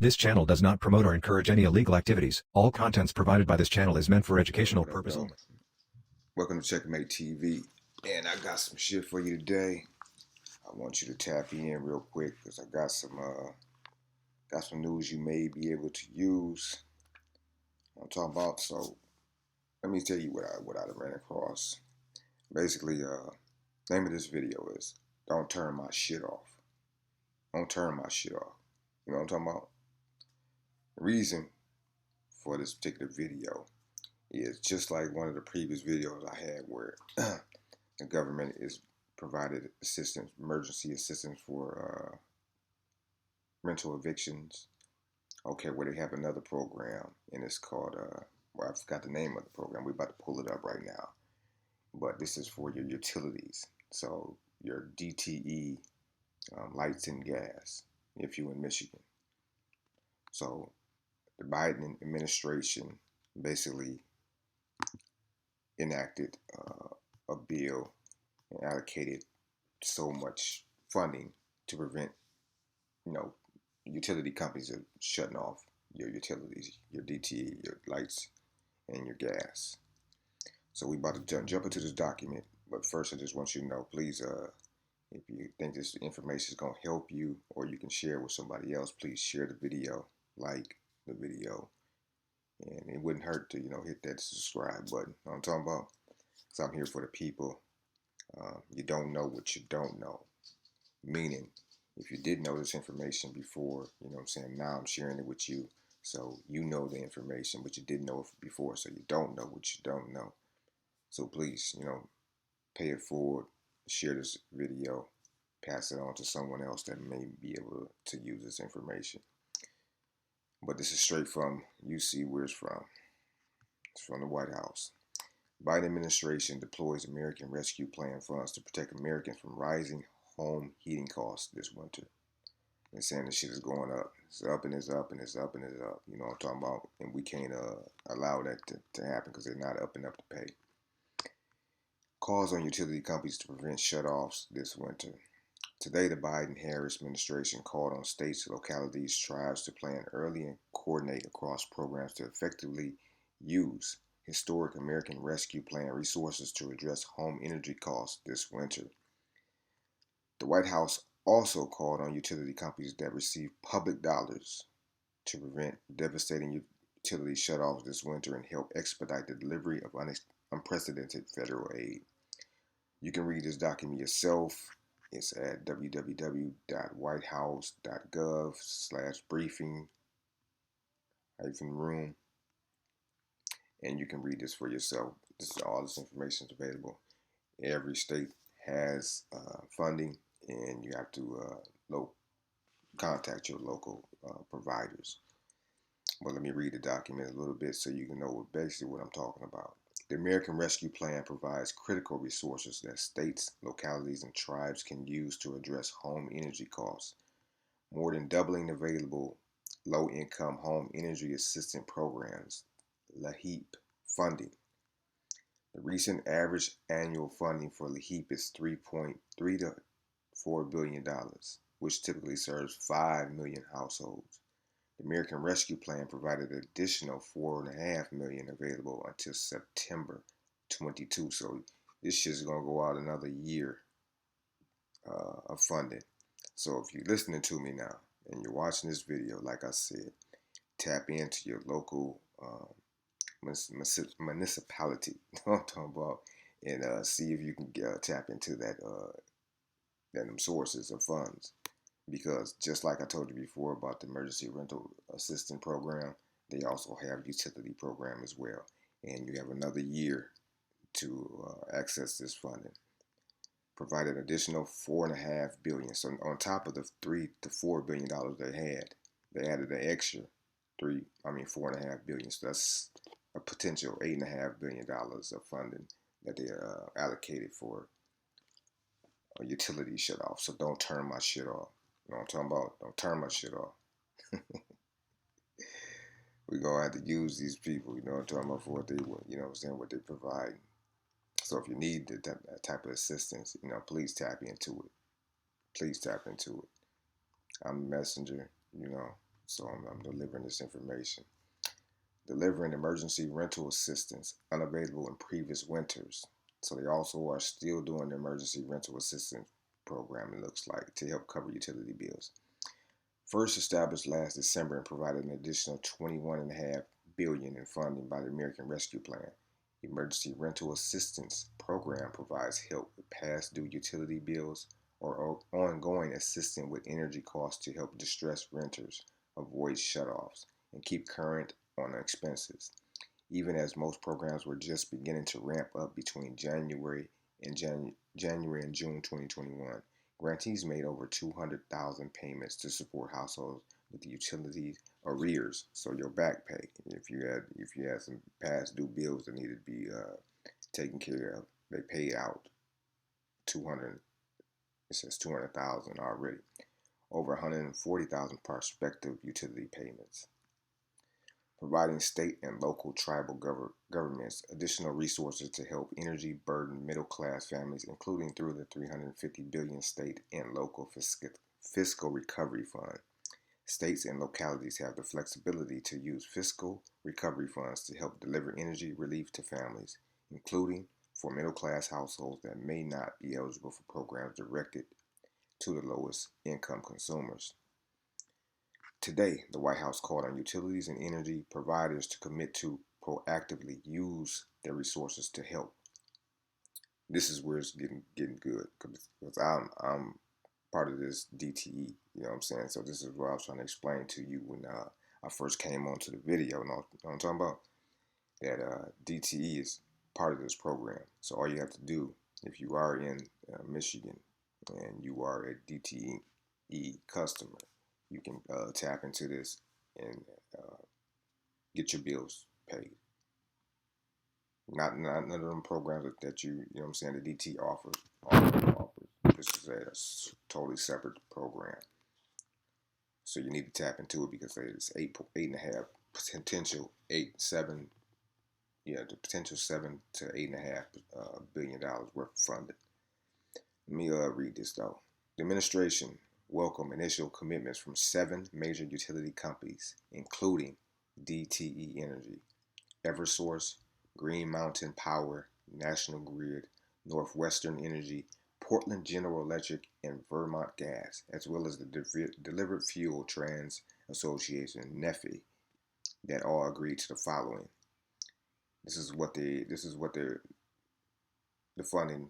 This channel does not promote or encourage any illegal activities. All contents provided by this channel is meant for educational purpose only. Welcome to Checkmate TV, and I got some shit for you today. I want you to tap in real quick because I got some news you may be able to use. I'm talking about. So let me tell you what I ran across. Basically, name of this video is "Don't Turn My Shit Off." Don't turn my shit off. You know what I'm talking about? The reason for this particular video is just like one of the previous videos I had where the government is provided assistance, emergency assistance for rental evictions. Okay, where they have another program, and it's called, well, I forgot the name of the program. We're about to pull it up right now. But this is for your utilities. So your DTE, lights and gas, if you're in Michigan. So the Biden administration basically enacted a bill and allocated so much funding to prevent, utility companies are shutting off your utilities, your DTE, your lights, and your gas. So we about to jump into this document, but first I just want you to know, please, if you think this information is going to help you or you can share it with somebody else, please share the video, like the video, and it wouldn't hurt to, hit that subscribe button. You know what I'm talking about? Because I'm here for the people. You don't know what you don't know. Meaning, if you did know this information before, you know what I'm saying, now I'm sharing it with you. So you know the information, but you didn't know it before, so you don't know what you don't know. So please, pay it forward, share this video, pass it on to someone else that may be able to use this information. But this is straight from, you see where it's from. It's from the White House. Biden administration deploys American Rescue Plan funds to protect Americans from rising home heating costs this winter. They're saying this shit is going up. It's up and it's up and it's up and it's up. You know what I'm talking about? And we can't allow that to happen because they're not up and up to pay. Calls on utility companies to prevent shutoffs this winter. Today, the Biden-Harris administration called on states, localities, tribes to plan early and coordinate across programs to effectively use historic American Rescue Plan resources to address home energy costs this winter. The White House also called on utility companies that receive public dollars to prevent devastating utility shutoffs this winter and help expedite the delivery of unprecedented federal aid. You can read this document yourself. It's at www.whitehouse.gov/briefing-room. And you can read this for yourself. All this information is available. Every state has funding, and you have to contact your local providers. But let me read the document a little bit so you can know basically what I'm talking about. The American Rescue Plan provides critical resources that states, localities, and tribes can use to address home energy costs, more than doubling available low-income home energy assistance programs, LAHEAP, funding. The recent average annual funding for LAHEAP is $3.3 to $4 billion, which typically serves 5 million households. The American Rescue Plan provided an additional $4.5 million available until September 22. So this shit's gonna go out another year of funding. So if you're listening to me now and you're watching this video, like I said, tap into your local municipality. You know what I'm talking about, and see if you can tap into them sources of funds. Because just like I told you before about the emergency rental assistance program, they also have utility program as well. And you have another year to access this funding. Provided additional $4.5 billion. So on top of the $3 to $4 billion they added an extra $4.5 billion. So that's a potential $8.5 billion of funding that they allocated for a utility shut off. So don't turn my shit off. You know what I'm talking about? Don't turn my shit off. We're going to have to use these people, you know what I'm talking about, for what they, what they provide. So if you need that type of assistance, please tap into it. Please tap into it. I'm a messenger, So I'm delivering this information. Delivering emergency rental assistance unavailable in previous winters. So they also are still doing the emergency rental assistance program, it looks like, to help cover utility bills. First established last December and provided an additional $21.5 billion in funding by the American Rescue Plan. Emergency rental assistance program provides help with past due utility bills or ongoing assistance with energy costs to help distressed renters avoid shutoffs and keep current on expenses. Even as most programs were just beginning to ramp up between January and June 2021, grantees made over 200,000 payments to support households with utilities arrears. So your back pay, if you had some past due bills that needed to be taken care of, they paid out 200. It says 200,000 already. Over 140,000 prospective utility payments. Providing state and local tribal governments additional resources to help energy burdened middle class families, including through the $350 billion state and local fiscal recovery fund. States and localities have the flexibility to use fiscal recovery funds to help deliver energy relief to families, including for middle class households that may not be eligible for programs directed to the lowest income consumers. Today, the White House called on utilities and energy providers to commit to proactively use their resources to help. This is where it's getting good because I'm part of this DTE. You know what I'm saying? So this is what I was trying to explain to you when I first came onto the video. You know what I'm talking about? That DTE is part of this program. So all you have to do, if you are in Michigan and you are a DTE customer, you can tap into this and get your bills paid. Not none of them programs that you know what I'm saying, the DT offers. This is a totally separate program. So you need to tap into it because it's eight and a half potential the potential $7 to $8.5 billion worth of funding. Let me read this though. The administration welcomed initial commitments from 7 major utility companies, including DTE Energy, Eversource, Green Mountain Power, National Grid, Northwestern Energy, Portland General Electric, and Vermont Gas, as well as the Delivered Fuel Trans Association, NEFI, that all agreed to the following. This is what the funding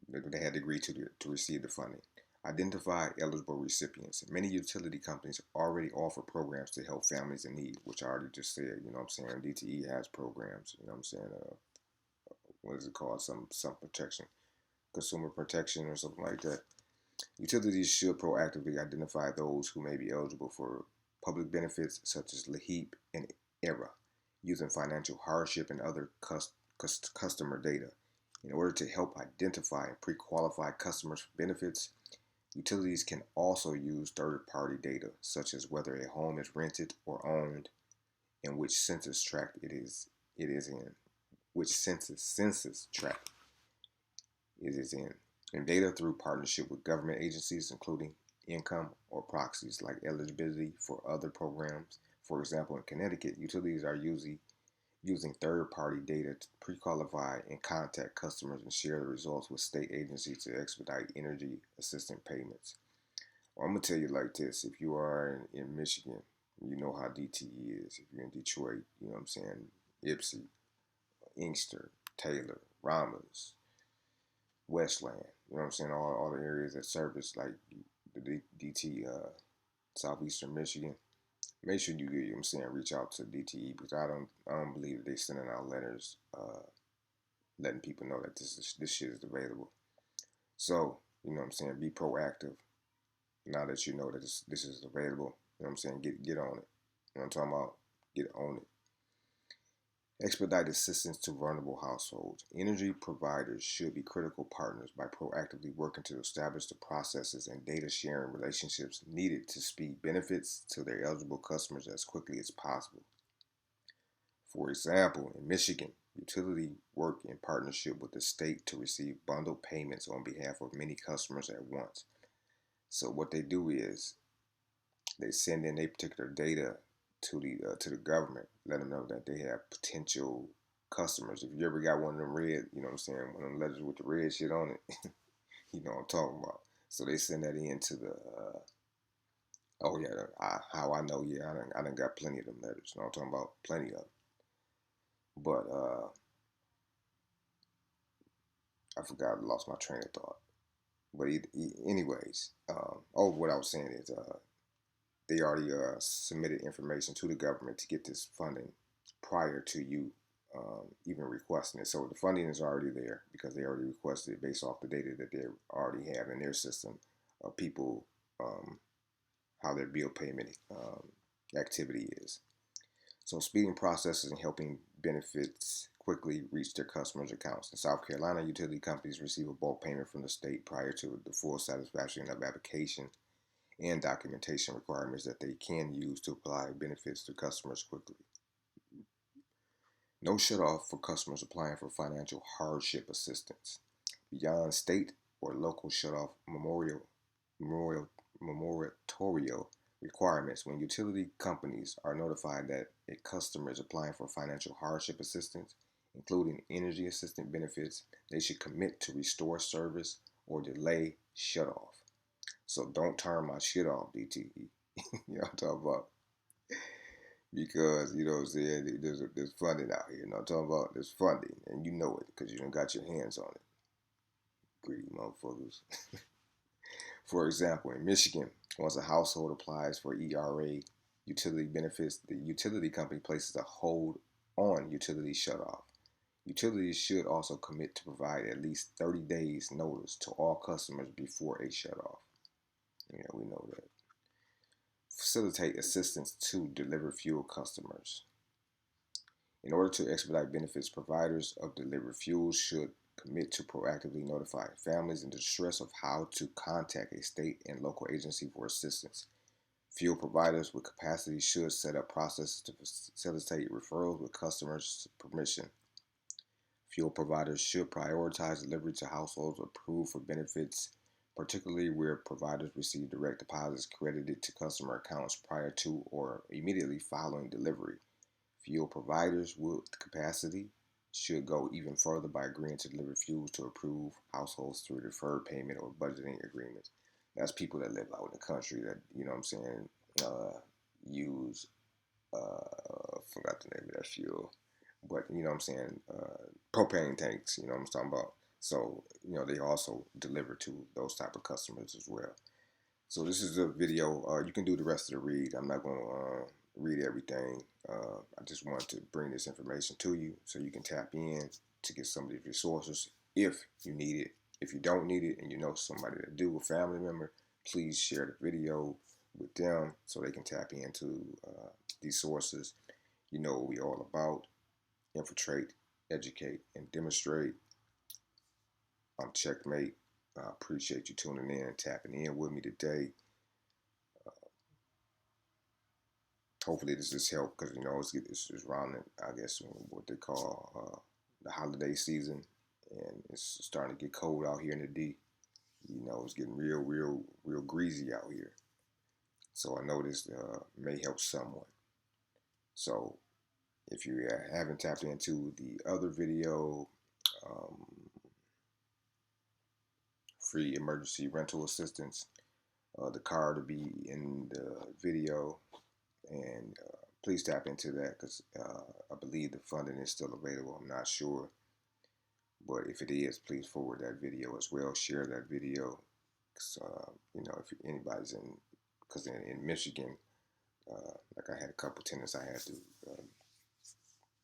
they had to agree to receive the funding. Identify eligible recipients. Many utility companies already offer programs to help families in need, which I already just said. You know what I'm saying? DTE has programs. You know what I'm saying? What is it called? Some protection, consumer protection, or something like that. Utilities should proactively identify those who may be eligible for public benefits such as LEHEAP and ERA, using financial hardship and other customer data. In order to help identify and pre-qualify customers for benefits, utilities can also use third-party data, such as whether a home is rented or owned, and which census tract it is in, which census tract it is in, and data through partnership with government agencies, including income or proxies like eligibility for other programs. For example, in Connecticut, utilities are using third-party data to pre-qualify and contact customers and share the results with state agencies to expedite energy assistance payments. Well, I'm going to tell you like this. If you are in Michigan, you know how DTE is. If you're in Detroit, you know what I'm saying, Ypsi, Inkster, Taylor, Ramos, Westland, you know what I'm saying, all the areas that service like the DT Southeastern Michigan. Make sure you know what I'm saying, reach out to DTE because I don't believe they're sending out letters letting people know that this shit is available. So, you know what I'm saying, be proactive now that you know that this is available. You know what I'm saying, get on it. You know what I'm talking about? Get on it. Expedite assistance to vulnerable households. Energy providers should be critical partners by proactively working to establish the processes and data sharing relationships needed to speed benefits to their eligible customers as quickly as possible. For example, in Michigan, utility work in partnership with the state to receive bundled payments on behalf of many customers at once. So what they do is they send in their particular data to the government, let them know that they have potential customers. If you ever got one of them red, you know what I'm saying, one of them letters with the red shit on it, you know what I'm talking about. So they send that in to the oh yeah, how I know, yeah, I done got plenty of them letters. You know what I'm talking about, plenty of them. But I forgot, lost my train of thought. But anyways, what I was saying is, they already submitted information to the government to get this funding prior to you even requesting it. So the funding is already there because they already requested it based off the data that they already have in their system of people, how their bill payment activity is. So speeding processes and helping benefits quickly reach their customers' accounts. In South Carolina, utility companies receive a bulk payment from the state prior to the full satisfaction of application and documentation requirements that they can use to apply benefits to customers quickly. No shutoff for customers applying for financial hardship assistance. Beyond state or local shutoff moratorial requirements, when utility companies are notified that a customer is applying for financial hardship assistance, including energy assistance benefits, they should commit to restore service or delay shutoff. So don't turn my shit off, DTE. You know what I'm talking about? Because, you know what I'm saying, there's funding out here. You know what I'm talking about? There's funding, and you know it because you done got your hands on it. Greedy motherfuckers. For example, in Michigan, once a household applies for ERA utility benefits, the utility company places a hold on utility shutoff. Utilities should also commit to provide at least 30 days notice to all customers before a shutoff. Yeah, we know that. Facilitate assistance to deliver fuel customers. In order to expedite benefits, providers of delivered fuel should commit to proactively notify families in distress of how to contact a state and local agency for assistance. Fuel providers with capacity should set up processes to facilitate referrals with customers' permission. Fuel providers should prioritize delivery to households approved for benefits, particularly where providers receive direct deposits credited to customer accounts prior to or immediately following delivery. Fuel providers with capacity should go even further by agreeing to deliver fuels to approved households through deferred payment or budgeting agreements. That's people that live out in the country that, you know what I'm saying, use, forgot the name of that fuel, but, you know what I'm saying, propane tanks, you know what I'm talking about. So, you know, they also deliver to those type of customers as well. So this is a video. You can do the rest of the read. I'm not going to read everything. I just wanted to bring this information to you so you can tap in to get some of these resources if you need it. If you don't need it and you know somebody that do, a family member, please share the video with them so they can tap into these sources. You know what we all about. Infiltrate, educate, and demonstrate. I'm Checkmate. I appreciate you tuning in and tapping in with me today. Hopefully this has helped because, you know, it's around, I guess, what they call the holiday season, and it's starting to get cold out here in the D. You know, it's getting real greasy out here. So I know this may help someone. So if you haven't tapped into the other video, free emergency rental assistance, the card to be in the video, and please tap into that because I believe the funding is still available. I'm not sure, but if it is, please forward that video as well. Share that video. You know, if anybody's because in Michigan, like I had a couple tenants I had to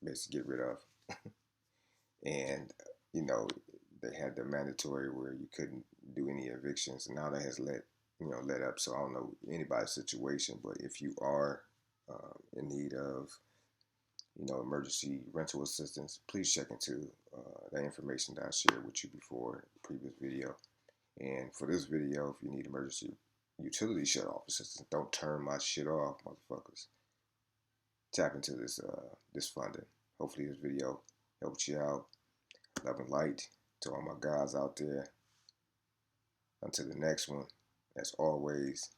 basically get rid of, and you know they had the mandatory where you couldn't do any evictions, and now that has let up. So I don't know anybody's situation, but if you are in need of emergency rental assistance, please check into that information that I shared with you before the previous video. And for this video, if you need emergency utility shutoff assistance, don't turn my shit off, motherfuckers. Tap into this funding. Hopefully this video helped you out. Love and light to all my guys out there. Until the next one, as always,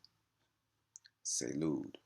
Salud.